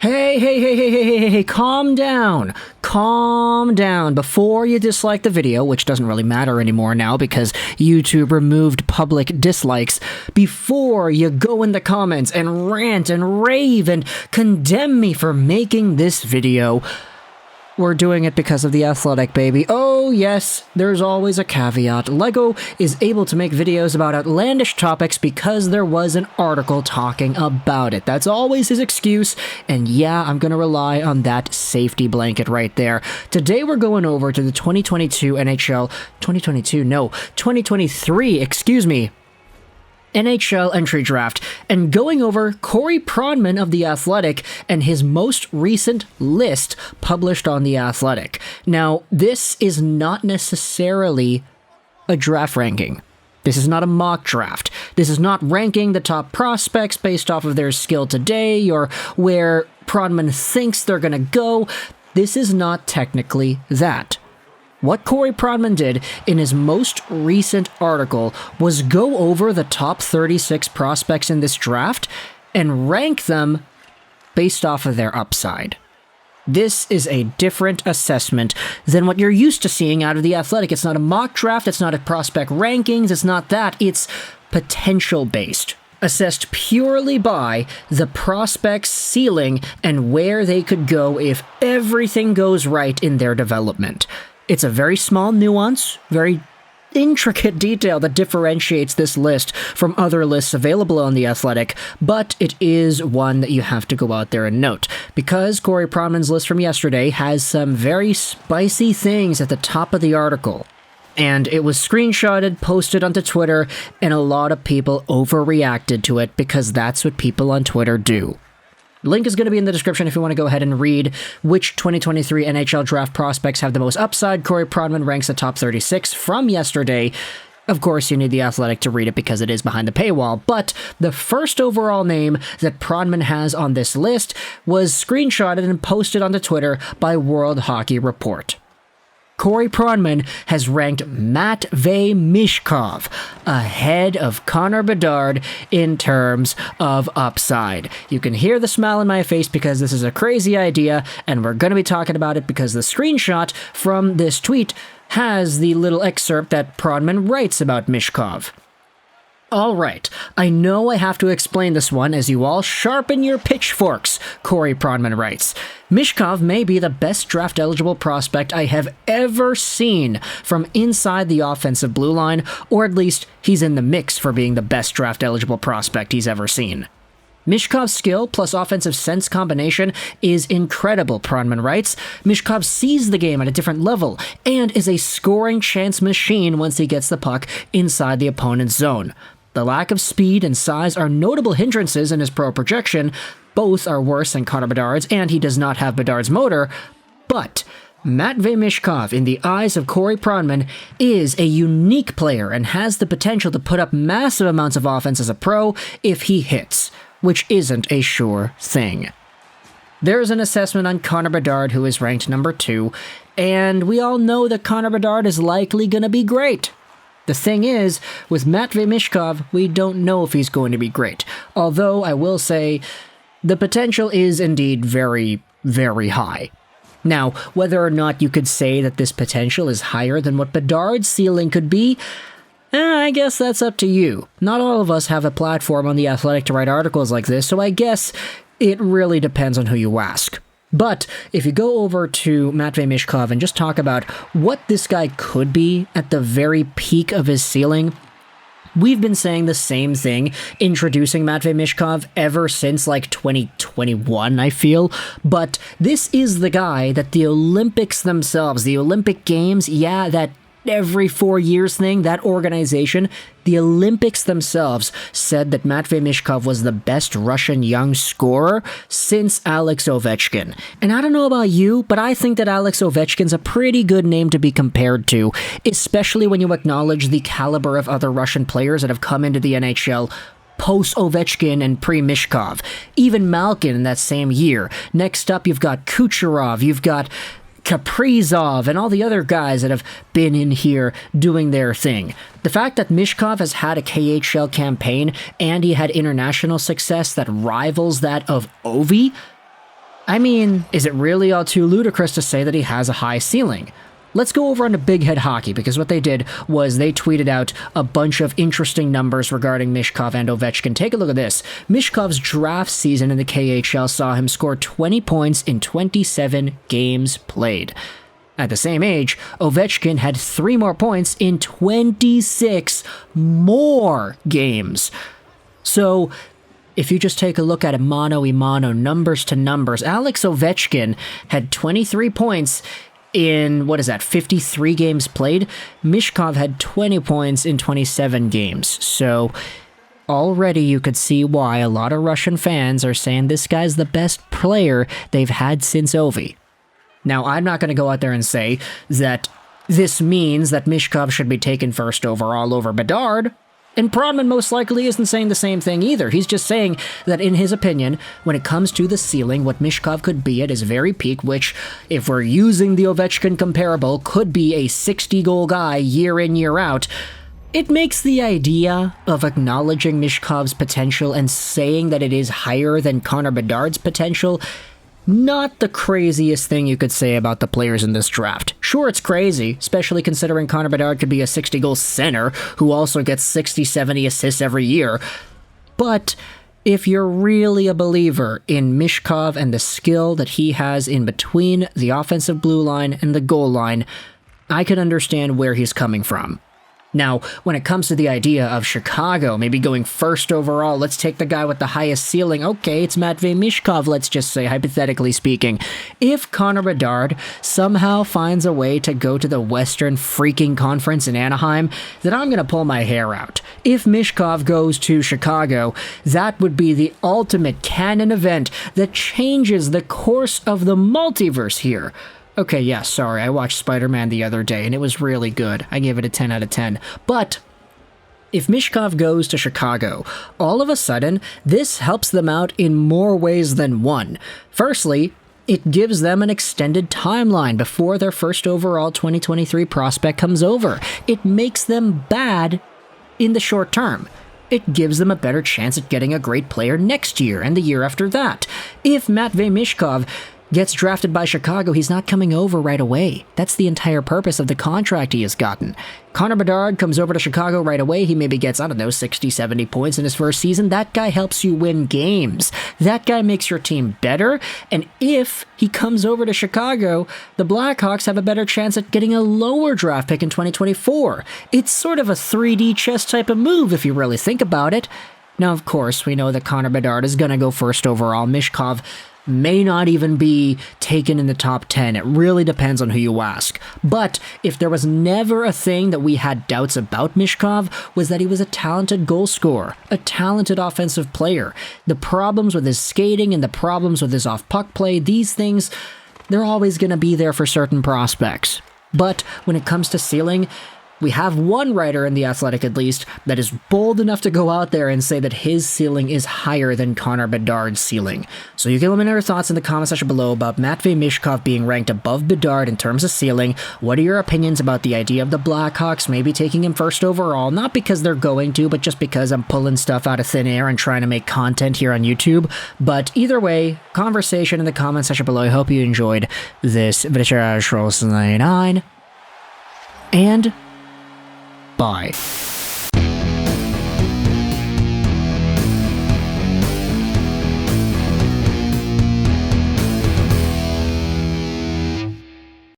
Hey, calm down. Calm down before you dislike the video, which doesn't really matter anymore now because YouTube removed public dislikes. Before you go in the comments and rant and rave and condemn me for making this video. We're doing it because of The Athletic, baby. Oh, yes, there's always a caveat. LEGO is able to make videos about outlandish topics because there was an article talking about it. That's always his excuse, and yeah, I'm gonna rely on that safety blanket right there. Today we're going over to the 2023, NHL Entry Draft, and going over Corey Pronman of The Athletic and his most recent list published on The Athletic. Now, this is not necessarily a draft ranking. This is not a mock draft. This is not ranking the top prospects based off of their skill today or where Pronman thinks they're gonna go. This is not technically that. What Corey Pronman did in his most recent article was go over the top 36 prospects in this draft and rank them based off of their upside. This is a different assessment than what you're used to seeing out of The Athletic. It's not a mock draft, it's not a prospect rankings, it's not that, it's potential-based. Assessed purely by the prospect's ceiling and where they could go if everything goes right in their development. It's a very small nuance, very intricate detail that differentiates this list from other lists available on The Athletic, but it is one that you have to go out there and note, because Corey Pronman's list from yesterday has some very spicy things at the top of the article. And it was screenshotted, posted onto Twitter, and a lot of people overreacted to it because that's what people on Twitter do. Link is going to be in the description if you want to go ahead and read which 2023 NHL draft prospects have the most upside. Corey Pronman ranks the top 36 from yesterday. Of course, you need The Athletic to read it because it is behind the paywall, but the first overall name that Pronman has on this list was screenshotted and posted onto Twitter by World Hockey Report. Corey Pronman has ranked Matvei Michkov ahead of Connor Bedard in terms of upside. You can hear the smile on my face because this is a crazy idea, and we're going to be talking about it because the screenshot from this tweet has the little excerpt that Pronman writes about Michkov. Alright, I know I have to explain this one as you all sharpen your pitchforks, Corey Pronman writes. Michkov may be the best draft-eligible prospect I have ever seen from inside the offensive blue line, or at least he's in the mix for being the best draft-eligible prospect he's ever seen. Michkov's skill plus offensive sense combination is incredible, Pronman writes. Michkov sees the game at a different level and is a scoring chance machine once he gets the puck inside the opponent's zone. The lack of speed and size are notable hindrances in his pro projection. Both are worse than Connor Bedard's, and he does not have Bedard's motor. But Matvei Michkov, in the eyes of Corey Pronman, is a unique player and has the potential to put up massive amounts of offense as a pro if he hits, which isn't a sure thing. There's an assessment on Connor Bedard, who is ranked number 2, and we all know that Connor Bedard is likely going to be great. The thing is, with Matvei Michkov, we don't know if he's going to be great, although I will say the potential is indeed very, very high. Now, whether or not you could say that this potential is higher than what Bedard's ceiling could be, I guess that's up to you. Not all of us have a platform on The Athletic to write articles like this, so I guess it really depends on who you ask. But if you go over to Matvei Michkov and just talk about what this guy could be at the very peak of his ceiling, we've been saying the same thing, introducing Matvei Michkov ever since like 2021, I feel. But this is the guy that the Olympics themselves, the Olympic Games, yeah, that every 4 years thing, that organization, the Olympics themselves said that Matvei Michkov was the best Russian young scorer since Alex Ovechkin. And I don't know about you, but I think that Alex Ovechkin's a pretty good name to be compared to, especially when you acknowledge the caliber of other Russian players that have come into the NHL post-Ovechkin and pre-Michkov. Even Malkin in that same year. Next up, you've got Kucherov, you've got Kaprizov, and all the other guys that have been in here doing their thing. The fact that Michkov has had a KHL campaign and he had international success that rivals that of Ovi, I mean, is it really all too ludicrous to say that he has a high ceiling? Let's go over onto Big Head Hockey, because what they did was they tweeted out a bunch of interesting numbers regarding Michkov and Ovechkin. Take a look at this. Michkov's draft season in the KHL saw him score 20 points in 27 games played. At the same age, Ovechkin had 3 more points in 26 more games. So, if you just take a look at it mano-a-mano, numbers to numbers, Alex Ovechkin had 23 points in, 53 games played. Michkov had 20 points in 27 games. So already you could see why a lot of Russian fans are saying this guy's the best player they've had since Ovi. Now, I'm not going to go out there and say that this means that Michkov should be taken first overall over Bedard. And Prodman most likely isn't saying the same thing either. He's just saying that in his opinion, when it comes to the ceiling, what Michkov could be at his very peak, which, if we're using the Ovechkin comparable, could be a 60-goal guy year in, year out. It makes the idea of acknowledging Michkov's potential and saying that it is higher than Connor Bedard's potential not the craziest thing you could say about the players in this draft. Sure, it's crazy, especially considering Connor Bedard could be a 60-goal center who also gets 60-70 assists every year. But if you're really a believer in Michkov and the skill that he has in between the offensive blue line and the goal line, I can understand where he's coming from. Now, when it comes to the idea of Chicago maybe going first overall, let's take the guy with the highest ceiling. Okay, it's Matvei Michkov, let's just say, hypothetically speaking. If Connor Bedard somehow finds a way to go to the Western freaking Conference in Anaheim, then I'm going to pull my hair out. If Michkov goes to Chicago, that would be the ultimate canon event that changes the course of the multiverse here. Okay, yeah, sorry, I watched Spider-Man the other day, and it was really good. I gave it a 10 out of 10. But if Michkov goes to Chicago, all of a sudden, this helps them out in more ways than one. Firstly, it gives them an extended timeline before their first overall 2023 prospect comes over. It makes them bad in the short term. It gives them a better chance at getting a great player next year and the year after that. If Matvei Michkov gets drafted by Chicago, he's not coming over right away. That's the entire purpose of the contract he has gotten. Connor Bedard comes over to Chicago right away. He maybe gets, 60, 70 points in his first season. That guy helps you win games. That guy makes your team better. And if he comes over to Chicago, the Blackhawks have a better chance at getting a lower draft pick in 2024. It's sort of a 3D chess type of move if you really think about it. Now, of course, we know that Connor Bedard is going to go first overall. Michkov may not even be taken in the top 10. It really depends on who you ask. But if there was never a thing that we had doubts about Michkov, was that he was a talented goal scorer, a talented offensive player. The problems with his skating and the problems with his off-puck play, these things, they're always going to be there for certain prospects. But when it comes to ceiling, we have one writer in The Athletic, at least, that is bold enough to go out there and say that his ceiling is higher than Connor Bedard's ceiling. So you can let me know your thoughts in the comment section below about Matvei Michkov being ranked above Bedard in terms of ceiling. What are your opinions about the idea of the Blackhawks maybe taking him first overall? Not because they're going to, but just because I'm pulling stuff out of thin air and trying to make content here on YouTube. But either way, conversation in the comment section below. I hope you enjoyed this video. And bye.